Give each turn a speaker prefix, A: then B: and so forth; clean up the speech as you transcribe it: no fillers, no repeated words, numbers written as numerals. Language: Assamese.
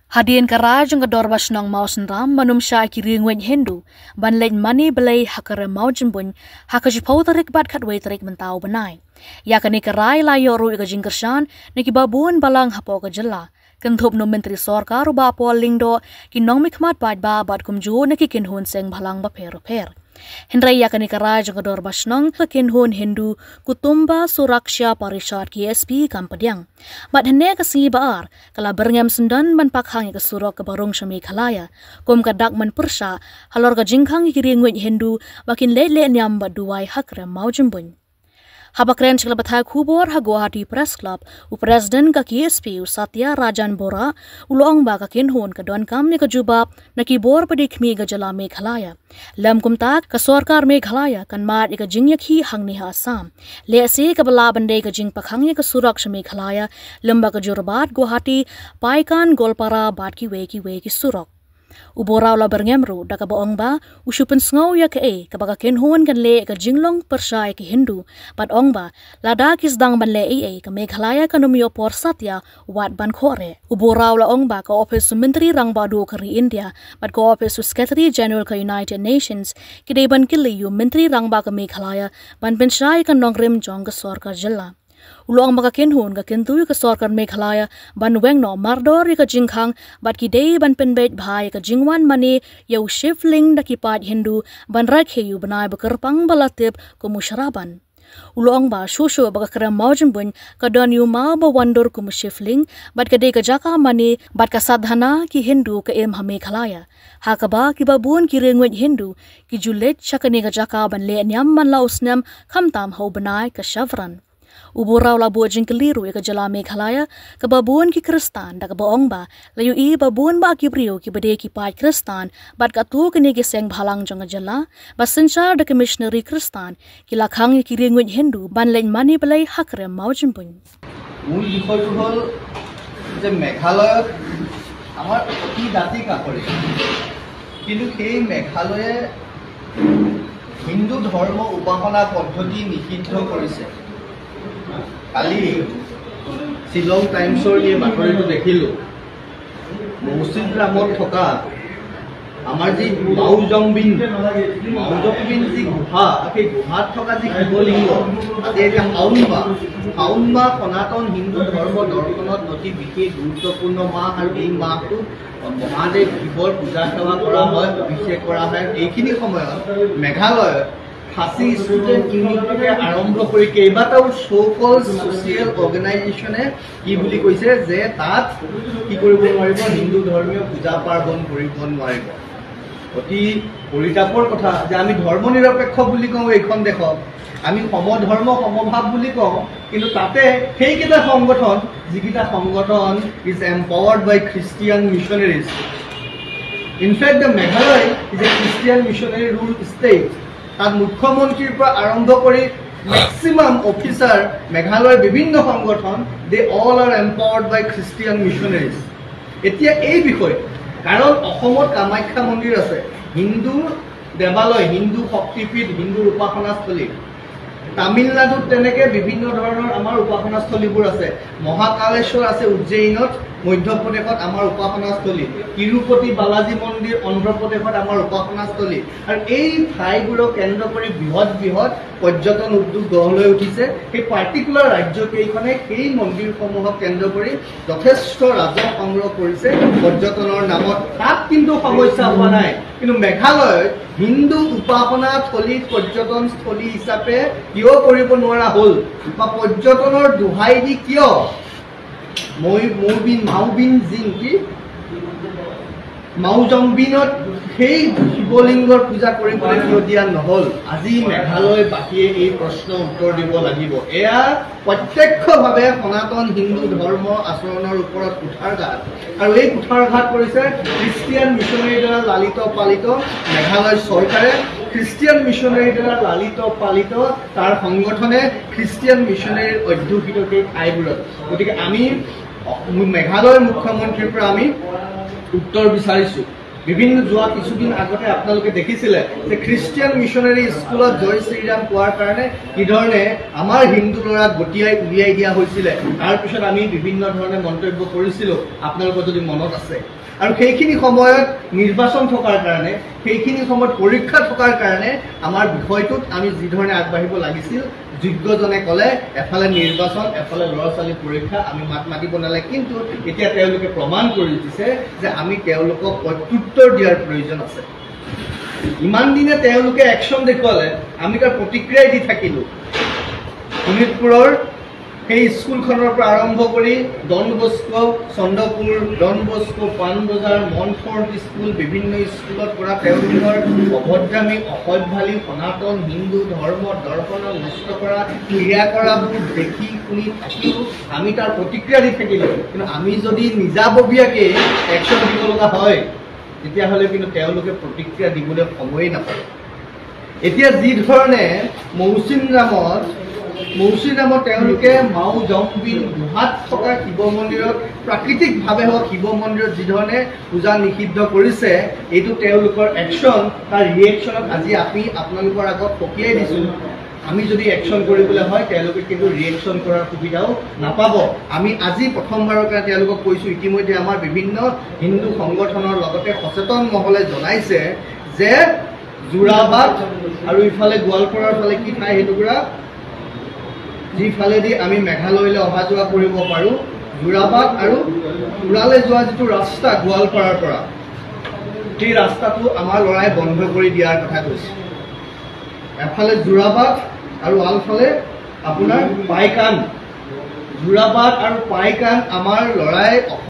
A: Hadian karaj ng dorbas ng mausan ram manum siya kiringwen Hindu banlay mani balay hakare maujin bun hakajipaw tarik bat katway tarik mentau banay. Yakani karay layo ru ikajing kersyan nakibabuan balang hapo kajala. Kentup no menteri sorkar uba po lingdo kinong mikmat bat ba bat kumju nakikinhun seng balang ba per. Hendrai yakani karaj ng dorbas ng kinhun Hindu kutumba suraksya parishad KSP kampadiang. Bat hene kasi baar kala berngam sendan man pakhang ke surok ke barong syami khalaya kum kadak man persya halor ka jingkhang kiringwet Hindu bakin le nyam bat duwai hakre maujembun. Habakren chikla bathai khubor ha Guwahati Press Club u President ka KSP u Satya Rajan Bora ulong ba ka kinhon ka don kam ni ka jubab nakibor padikmi ga jala Meghalaya lam kumta ka sarkar Meghalaya kan mat ika jingyakhi hangni ha Assam le ase ka bala bande ka jing pakhang ka suraksha Meghalaya lamba ka jurbat Guwahati paikan Golpara bat ki we ki surak Uboraw la berngемru da ka baong ba usupen sngaw ya ka kabaga kinhuan kan le ka jinglong persya ki Hindu pat ong ba lada kisdang ban le ka Meghalaya kanumyo por Satya wat ban khore uboraw la ong ba ka office menteri rang ba do kari India pat ka office secretary general ka United Nations kidai ban kili yu menteri rang ba ka Meghalaya ban pensya ka nongrim jong ka sarkar jilla Ulong maka kinhun ka kintuy ka sarkar Meghalaya ban weng no mardor ka jingkhang bat ki day ban penbet bhai ka jingwan mani yaw shifling da kipat Hindu ban rakhe yu banay bakarpang balatip ko musyaraban. Ulong ba shusho baka kram maujembun ka don yu ma ba wandor ko mushifling bat ka day ka jaka mani bat ka sadhana ki Hindu ka ha Meghalaya. Hakaba ki babun ki ringwet Hindu ki julet syakani ka jaka ban le nyam man lausnyam kamtam hau banay ka shavran. Uburaw la buajing keliru ka jala Meghalaya ka babuan ki Kristan da ka baong ba layu i babuan ba ki brio ki bade ki pat Kristan bat ka tu kini ki seng bhalang jong jala basenchar da missionary Kristan ki lakhang ki ringwet Hindu ban len mani balai hakre maujembun
B: মূল বিষয়টো হল যে মেঘালয়ত আমাৰ অতি জাতি কাকৰি কিন্তু সেই মেঘালয়ে হিন্দু ধৰ্ম উপাসনা পদ্ধতি নিষিদ্ধ কৰিছে কালি শিলং টাইমছৰ এই বাতৰিটো দেখিলোঁ মৌচিনৰামত থকা আমাৰ যি মাউজংবিন যি গুহা সেই গুহাত থকা যি শিৱলিংগ তাতে এতিয়া শাওনবা সনাতন হিন্দু ধৰ্ম দৰ্শনত অতি বিশেষ গুৰুত্বপূৰ্ণ মাহ আৰু এই মাহটো মহাদেৱ শিৱৰ পূজা সেৱা কৰা হয় অভিষেক কৰা হয় এইখিনি সময়ত মেঘালয়ত ফাঁচি ষ্টুডেণ্ট ইউনিটকে আৰম্ভ কৰি কেইবাটাও ছ' ছ'চিয়েল অৰ্গেনাইজেশ্যনে কি বুলি কৈছে যে তাত কি কৰিব নোৱাৰিব হিন্দু ধৰ্মীয় পূজা পাৰ্বণ কৰিব নোৱাৰিব অতি পৰিতাপৰ কথা যে আমি ধৰ্ম নিৰপেক্ষ বুলি কওঁ এইখন দেশত আমি সমধৰ্ম সমভাৱ বুলি কওঁ কিন্তু তাতে সেইকেইটা সংগঠন যিকেইটা সংগঠন is empowered by Christian missionaries in fact the Meghalaya is a Christian missionary rule state তাত মুখ্যমন্ত্ৰীৰ পৰা আৰম্ভ কৰি মেক্সিমাম অফিচাৰ মেঘালয়ৰ বিভিন্ন সংগঠন they all are empowered by Christian missionaries এতিয়া এই বিষয়ে কাৰণ অসমত কামাখ্যা মন্দিৰ আছে হিন্দু দেৱালয় হিন্দু শক্তিপীঠ হিন্দুৰ উপাসনাস্থলী তামিলনাডুত তেনেকে বিভিন্ন ধৰণৰ আমাৰ উপাসনাস্থলীবোৰ আছে মহাকালেশ্বৰ আছে উজ্জয়িনত মধ্যপ্ৰদেশত আমাৰ উপাসনাস্থলী তিৰুপতি বালাজী মন্দিৰ অন্ধ্ৰপ্ৰদেশত আমাৰ উপাসনাস্থলী আৰু এই ঠাইবোৰক কেন্দ্ৰ কৰি বৃহৎ পৰ্যটন উদ্যোগ গঢ় লৈ উঠিছে সেই পাৰ্টিকুলাৰ ৰাজ্যকেইখনে সেই মন্দিৰসমূহক কেন্দ্ৰ কৰি যথেষ্ট ৰাজহ সংগ্ৰহ কৰিছে পৰ্যটনৰ নামত তাত কিন্তু সমস্যা হোৱা নাই কিন্তু মেঘালয়ত হিন্দু উপাসনা থলী পৰ্যটনস্থলী হিচাপে কিয় কৰিব নোৱাৰা হ'ল বা পৰ্যটনৰ দোহাই দি কিয় মাউজংবিনত সেই শিৱলিংগৰ পূজা কৰিবলৈ কিয় দিয়া নহ'ল আজি মেঘালয়বাসীয়ে এই প্ৰশ্ন উত্তৰ দিব লাগিব এয়া প্ৰত্যক্ষভাৱে সনাতন হিন্দু ধৰ্ম আচৰণৰ ওপৰত কুঠাৰঘাত আৰু এই কুঠাৰঘাত কৰিছে খ্ৰীষ্টিয়ান মিছনেৰীৰ দ্বাৰা লালিত পালিত মেঘালয় চৰকাৰে খ্ৰীষ্টিয়ান মিছনেৰীৰ দ্বাৰা লালিত পালিত তাৰ সংগঠনে খ্ৰীষ্টিয়ান মিছনেৰীৰ অধ্যুষিত সেই ঠাইবোৰত গতিকে আমি মেঘালয়ৰ মুখ্যমন্ত্ৰীৰ পৰা আমি উত্তৰ বিচাৰিছোঁ বিভিন্ন যোৱা কিছুদিন আগতে আপোনালোকে দেখিছিলে যে খ্ৰীষ্টিয়ান মিছনেৰী স্কুলত জয় শ্ৰীৰাম কোৱাৰ কাৰণে কি ধৰণে আমাৰ হিন্দু ল'ৰাক গটিয়াই উলিয়াই দিয়া হৈছিলে তাৰ পিছত আমি বিভিন্ন ধৰণে মন্তব্য কৰিছিলোঁ আপোনালোকৰ যদি মনত আছে আৰু সেইখিনি সময়ত নিৰ্বাচন থকাৰ কাৰণে, সেইখিনি সময়ত পৰীক্ষা থকাৰ কাৰণে আমাৰ বিষয়টোত আমি যি ধৰণে আগবাঢ়িব লাগিছিল, যোগ্যজনে ক'লে এফালে নিৰ্বাচন, এফালে ল'ৰা ছোৱালী পৰীক্ষা, আমি মাত মাতিব নালাগে। কিন্তু এতিয়া তেওঁলোকে প্ৰমাণ কৰি দিছে যে আমি তেওঁলোকক প্ৰত্যুত্তৰ দিয়াৰ প্ৰয়োজন আছে। ইমান দিনে তেওঁলোকে একশ্যন দেখুৱালে, আমি তাৰ প্ৰতিক্ৰিয়াই দি থাকিলোঁ। শোণিতপুৰৰ সেই স্কুলখনৰ পৰা আৰম্ভ কৰি Don Bosco, Chandrapur, Don Bosco, Panbazar, Montfort school, বিভিন্ন স্কুলত পৰা তেওঁলোকৰ অভদ্ৰামী, অসভ্যালী, সনাতন হিন্দু ধৰ্ম দৰ্শনক নষ্ট কৰা, ক্ৰিয়া কৰাবোৰ দেখি শুনি থাকিও আমি তাৰ প্ৰতিক্ৰিয়া দি থাকিলোঁ। কিন্তু আমি যদি নিজাববীয়াকৈ একশ্যন দিব লগা হয়, তেতিয়াহ'লে কিন্তু তেওঁলোকে প্ৰতিক্ৰিয়া দিবলৈ সময়েই নাপায়। এতিয়া যি ধৰণে মৌচিনৰামত তেওঁলোকে মাও জংবিন গুহাত থকা শিৱ মন্দিৰত, প্ৰাকৃতিকভাৱে হোৱা শিৱ মন্দিৰত যি ধৰণে পূজা নিষিদ্ধ কৰিছে, এইটো তেওঁলোকৰ একশ্যন। তাৰ ৰিয়েকশ্যনত আজি আপোনালোকৰ আগত সকীয়াই দিছোঁ। আমি যদি একশ্যন কৰিবলৈ হয়, তেওঁলোকে কিন্তু ৰিয়েকশ্যন কৰাৰ সুবিধাও নাপাব। আমি আজি প্ৰথমবাৰৰ কাৰণে তেওঁলোকক কৈছোঁ, ইতিমধ্যে আমাৰ বিভিন্ন হিন্দু সংগঠনৰ লগতে সচেতন মহলে জনাইছে যে যোৰাবাট আৰু ইফালে গোৱালপাৰাৰ ফালে কি ঠাই সেইটুকুৰা, যিফালেদি আমি মেঘালয়লৈ অহা যোৱা কৰিব পাৰোঁ, যোৰাবাট আৰু তুৰালৈ যোৱা যিটো ৰাস্তা গোৱালপাৰাৰ পৰা, সেই ৰাস্তাটো আমাৰ ল'ৰাই বন্ধ কৰি দিয়াৰ কথা কৈছে। এফালে যোৰাবাট আৰু আনফালে আপোনাৰ পাইকান, যোৰাবাট আৰু পাইকান আমাৰ ল'ৰাই